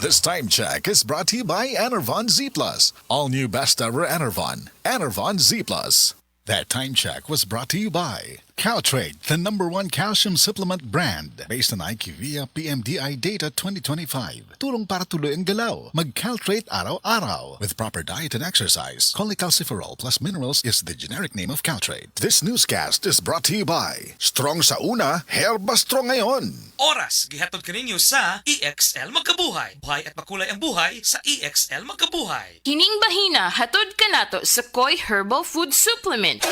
This time check is brought to you by Enervon Z Plus. All new best ever Enervon. Enervon Z Plus. That time check was brought to you by Caltrate, the #1 calcium supplement brand based on IQVIA PMDI data 2025. Tulong para tuloy ang galaw. Mag-Caltrate araw-araw. With proper diet and exercise, cholecalciferol plus minerals is the generic name of Caltrate. This newscast is brought to you by Strong sa una, Herba Strong ngayon. Oras, gihatod kaninyo sa EXL Magkabuhay. Buhay at makulay ang buhay sa EXL Magkabuhay. Kining bahina, hatod ka nato sa Koi Herbal Food Supplement.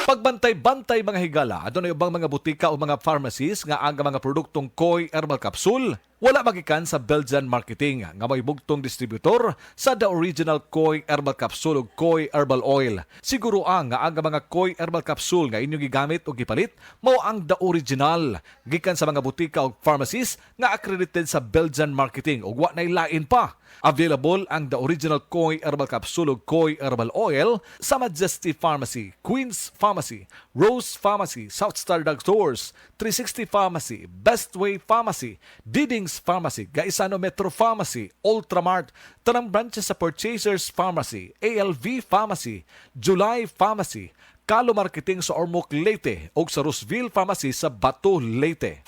Pagbantay-bantay mga higala, adunay ubang mga butika o mga pharmacies nga ang mga produktong Koi Herbal Capsule wala magikan sa Belgian Marketing nga may bugtong distributor sa the original Koi Herbal Capsule o Koi Herbal Oil. Siguro ang nga ang mga Koi Herbal Capsule nga inyong gigamit o gipalit mao ang the original gikan sa mga butika o pharmacies nga accredited sa Belgian Marketing o wa nay lain pa. Available ang the original Koi Herbal Capsule o Koi Herbal Oil sa Majesty Pharmacy, Queen's Pharmacy, Rose Pharmacy, South Star Drugstores, 360 Pharmacy, Bestway Pharmacy, Diding's Pharmacy, Gaisano Metro Pharmacy, Ultramart, tanang branches sa Purchasers Pharmacy, ALV Pharmacy, July Pharmacy, Kalo Marketing sa Ormoc Leyte o sa Roseville Pharmacy sa Bato Leyte.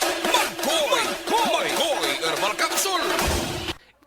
Koi Herbal Capsule.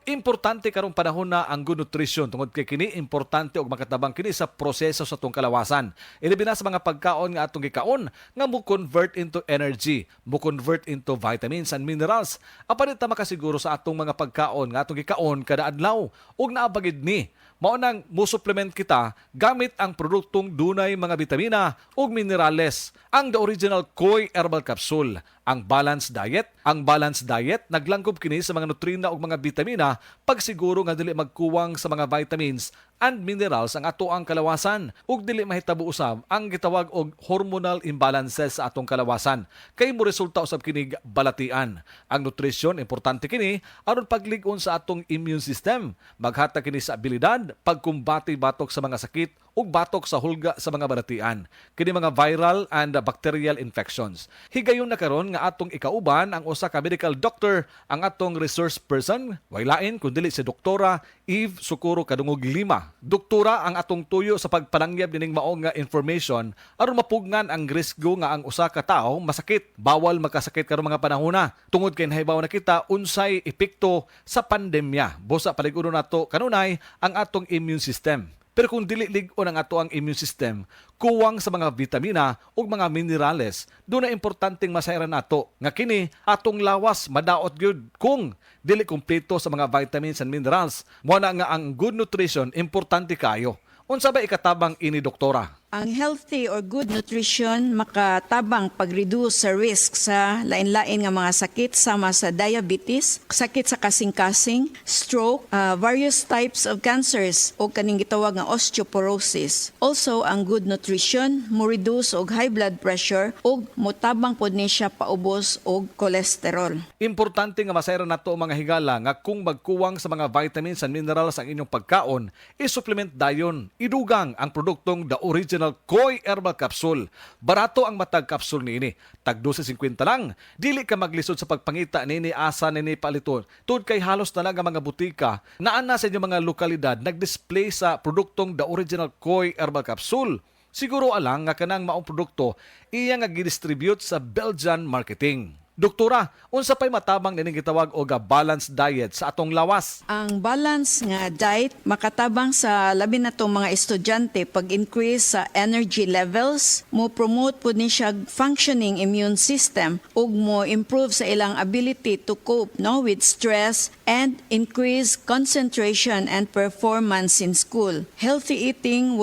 Importante karong panahon na ang good nutrition tungod kay kini importante og makatabang kini sa proseso sa atong kalawasan. Ilabi na sa mga pagkaon nga atong gikaon nga mo convert into energy, mo convert into vitamins and minerals. Apan ta makasiguro sa atong mga pagkaon nga atong gikaon kada adlaw ug naabagid ni mao nang mo supplement kita gamit ang produktong dunay mga bitamina ug minerales. Ang the original Koi Herbal Capsule, ang balanced diet naglangkob kini sa mga nutrina ug mga bitamina pagsiguro nga dili magkuwang sa mga vitamins and minerals ang ato ang kalawasan ug dili mahitabo usab ang gitawag og hormonal imbalances sa atong kalawasan kay mo resulta usab kini balatian. Ang nutrition importante kini aron paglig-on sa atong immune system, maghatag kini sa abilidad pagkumbati batok sa mga sakit ug batok sa hulga sa mga balatian, kini mga viral and bacterial infections. Higayon na karon nga atong ikauban ang usa ka medical doctor, ang atong resource person, way lain kundi si Doktora Eve Socorro Kadungog Lima. Doktora ang atong tuyo sa pagpalangyab dining maong nga information aron mapugnan ang risgo nga ang usa ka tawo masakit. Bawal magkasakit karong mga panahona tungod kay nahibaw na kita unsay epekto sa pandemya. Busa palig-uno nato kanunay ang atong immune system. Pero kung dili lig-on ang ato ang immune system, kuwang sa mga vitamina ug mga minerales, doon na importanteng masayran nato nga kini atong lawas madaot gyud kung dili kumpleto sa mga vitamins and minerals. Mo na nga ang good nutrition importante kayo. Unsa ba ikatabang ini doktora? Ang healthy or good nutrition makatabang pag-reduce sa risk sa lain-lain nga mga sakit sama sa diabetes, sakit sa kasing-kasing, stroke, various types of cancers o kaning gitawag nga osteoporosis. Also, ang good nutrition mo reduce og high blood pressure ug motabang pod ni siya paubos og cholesterol. Importante nga masayran nato mga higala nga kung magkuwang sa mga vitamins and minerals ang inyong pagkaon, i-supplement dayon. Idugang ang produktong the original Koi Herbal Capsule. Barato ang matag capsule niini. Tag 12.50 lang. Dili ka maglisod sa pagpangita nini asa nini paliton. Tud kay halos na lang ang mga butika naan na sa inyong mga lokalidad nag-display sa produktong the original Koi Herbal Capsule. Siguro alang nga kanang maong produkto iya nga gidistribute sa Belgian Marketing. Doktora, unsa pay matabang nining gitawag og balanced diet sa atong lawas? Ang balance nga diet makatabang sa labi na tong mga estudyante pag-increase sa energy levels, mo promote po ni siya functioning immune system ug mo improve sa ilang ability to cope with stress and increase concentration and performance in school. Healthy eating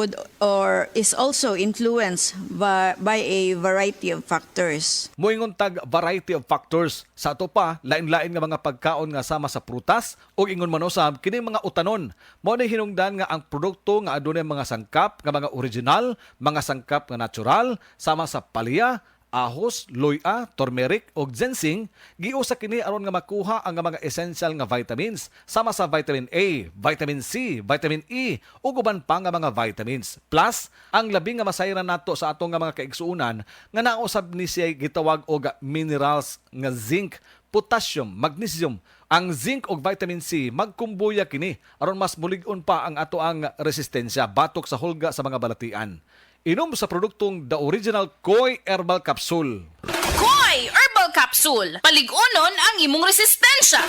is also influenced by a variety of factors. Moingon tag variety of factors. Sa ato pa, lain-lain nga mga pagkaon nga sama sa prutas o ingon man usab kini mga utanon. Mao ni hinungdan nga ang produkto nga adunay mga sangkap nga mga original, mga sangkap nga natural sama sa palya, ahos, loya, turmeric o ginseng, giusa kini aron nga makuha ang mga essential nga vitamins sama sa vitamin A, vitamin C, vitamin E ug uban pa nga mga vitamins. Plus, ang labi nga masayran nato sa atong nga mga kaigsuonan nga nausab ni siya gitawag og minerals nga zinc, potassium, magnesium, ang zinc ug vitamin C magkumbuya kini aron mas mulig-on pa ang ato ang resistensya batok sa hulga sa mga balatian. Inom sa produktong The Original Koi Herbal Capsule. Koy Herbal Capsule. Paligunon ang imong resistensya.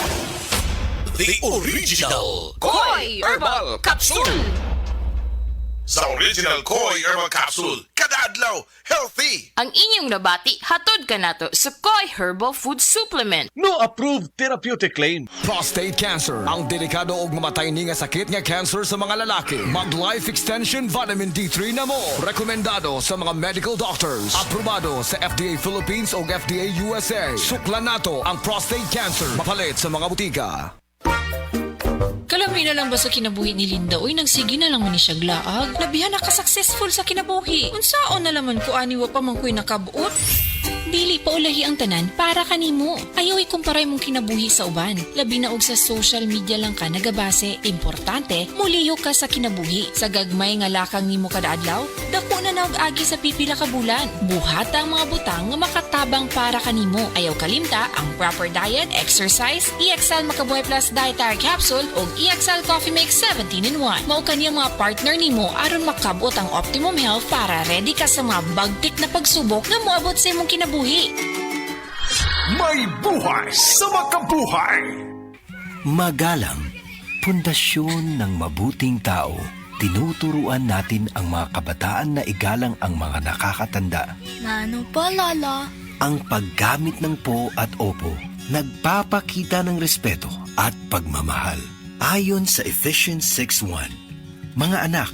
The Original Koy Herbal Capsule. Sa Original Koi Herbal Capsule, kada adlaw, healthy! Ang inyong nabati, hatod ka nato sa Koy Herbal Food Supplement. No approved therapeutic claim. Prostate cancer, ang delikado ug mamatay ni nga sakit nga cancer sa mga lalaki. Mag Life Extension Vitamin D3 na mo. Rekomendado sa mga medical doctors. Aprobado sa FDA Philippines ug FDA USA. Suklan nato ang prostate cancer. Mapalit sa mga butika. Kalami na lang ba sa kinabuhi ni Linda? Uy, nagsige na lang man ni siya glaag. Nabihan na ka-successful sa kinabuhi. Unsaon na laman ko aniwa pa man ko'y nakabuot? Dili pa ulahi ang tanan para kanimo. Ayaw ikumparay mong kinabuhi sa uban. Labi na og sa social media lang ka nagabase. Importante, muliyo ka sa kinabuhi. Sa gagmay nga lakang nimo kada adlaw, dako na naog-agi sa pipila ka bulan. Buhata ang mga butang nga makatabang para kanimo. Ayaw kalimta ang proper diet, exercise, EXL Makabuhay Plus Dietary Capsule ug EXL Coffee Mix 17-in-1. Mao kaniyang mga partner nimo aron makabot ang optimum health para ready ka sa mga bagtik na pagsubok nga moabot sa imong kinabuhi. May buhay sa makabuhay! Magalang, pundasyon ng mabuting tao. Tinuturuan natin ang mga kabataan na igalang ang mga nakakatanda. Ano pa, Lala? Ang paggamit ng po at opo, nagpapakita ng respeto at pagmamahal. Ayon sa Ephesians 6:1, mga anak,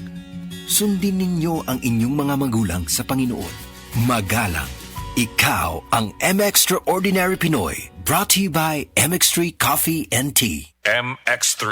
sundin ninyo ang inyong mga magulang sa Panginoon. Magalang, ikaw ang M-Extraordinary Pinoy. Brought to you by MX3 Coffee and Tea. MX3.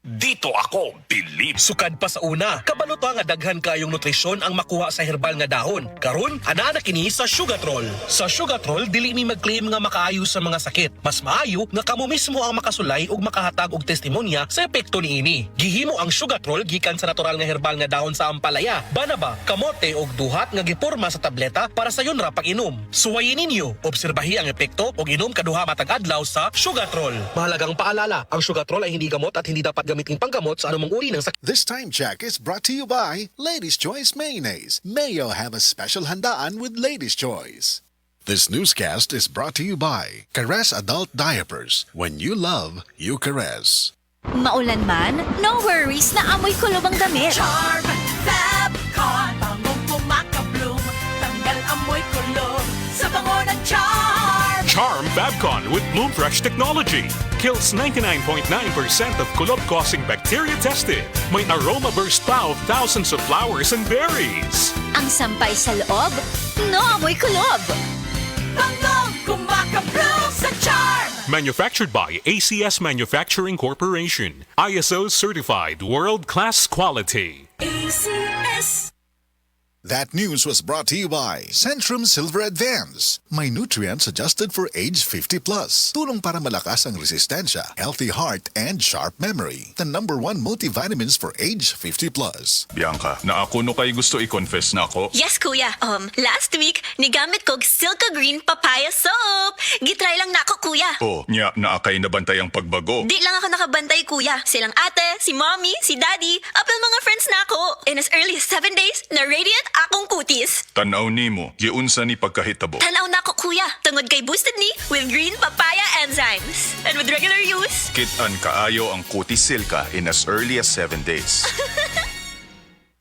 Dito ako believe. Sukad pa sa una, kabalo nga daghan kayong nutrisyon ang makuha sa herbal nga dahon. Karon, ana na kini sa Sugatrol. Sa Sugatrol, dili mi mag-claim nga makaayo sa mga sakit. Mas maayo nga kamo mismo ang makasulay ug makahatag og testimonya sa epekto niini. Gihimo ang Sugatrol gikan sa natural nga herbal nga dahon sa ampalaya, banaba, kamote ug duhat nga giporma sa tableta para sa yun ra pag-inom. Suwayin ninyo, obserbahi ang epekto ug inom kaduha matag adlaw sa Sugatrol. Mahalagang paalala, ang Sugatrol ay hindi gamot at hindi dapat gamitin panggamot sa anumang uri ng sakit. This time check is brought to you by Ladies' Choice Mayonnaise. Mayo have a special handaan with Ladies' Choice. This newscast is brought to you by Caress Adult Diapers. When you love, you caress. Maulan man, no worries na amoy kulob ang damit. Charm Fabcon, bangong kumakabloom, tanggal amoy kulob sa bango ng Charm. Charm Fabcon with Bloom Fresh technology kills 99.9% of kulob-causing bacteria tested. May aroma burst pa of thousands of flowers and berries. Ang sampay sa loob, no amoy kulob. Bangong kumakabloom sa Charm. Manufactured by ACS Manufacturing Corporation. ISO certified world-class quality. ACS. That news was brought to you by Centrum Silver Advance. May nutrients adjusted for age 50 plus. Tulong para malakas ang resistensya, healthy heart, and sharp memory. The #1 multivitamins for age 50 plus. Bianca, na ako no kay gusto i-confess na ako. Yes, kuya. Last week, nigamit kog Silka Green Papaya Soap. Gitry lang na ako, kuya. Oh, nya na akay nabantay ang pagbago. Di lang ako nakabantay, kuya. Silang ate, si mommy, si daddy, apel mga friends na ako. In as early as 7 days, na radiant akong kutis. Tanaw nimo, giunsa ni pagkahitabo. Tanaw na ako, kuya. Tungod kay boosted ni with green papaya enzymes. And with regular use, Kit-an kaayo ang kutis silka in as early as 7 days.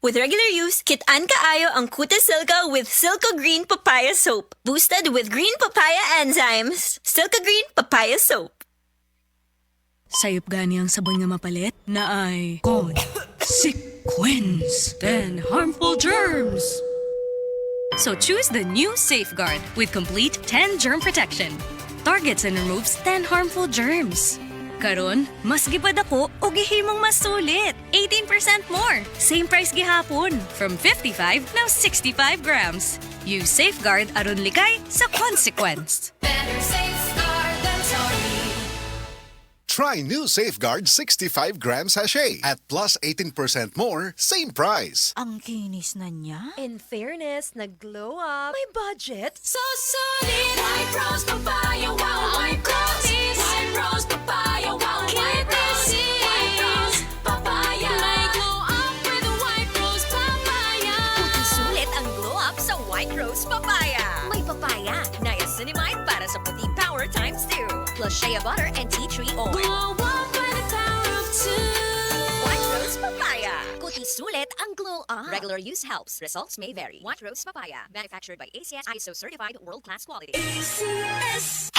with regular use, kit-an kaayo ang Kutis Silka with Silka Green Papaya Soap. Boosted with green papaya enzymes. Silka Green Papaya Soap. Sayop gani ang sabon nga mapalit na ay consequence 10 harmful germs. So choose the new Safeguard with complete 10 germ protection. Targets and removes 10 harmful germs. Karon, mas gipad ako o gihimong mas sulit. 18% more. Same price gihapon. From 55, now 65 grams. Use Safeguard aron likay sa consequence. Better safeguard than sorry. Try new Safeguard 65 gram sachet at plus 18% more, same price. Ang kinis na niya. In fairness, nag-glow up. May budget. So solid, White Rose Papaya, wow, White Rose. White Rose Papaya, wow, White Rose. White Rose Papaya. May glow up with White Rose Papaya. Sulit ang glow up sa White Rose Papaya. May papaya, niacinamide para sa puti power times 2. Plus shea butter and tea tree oil. Glow up by the power of 2. White Rose Papaya. Kuti sulit ang glow up. Regular use helps. Results may vary. White Rose Papaya. Manufactured by ACS ISO certified world-class quality. ACS.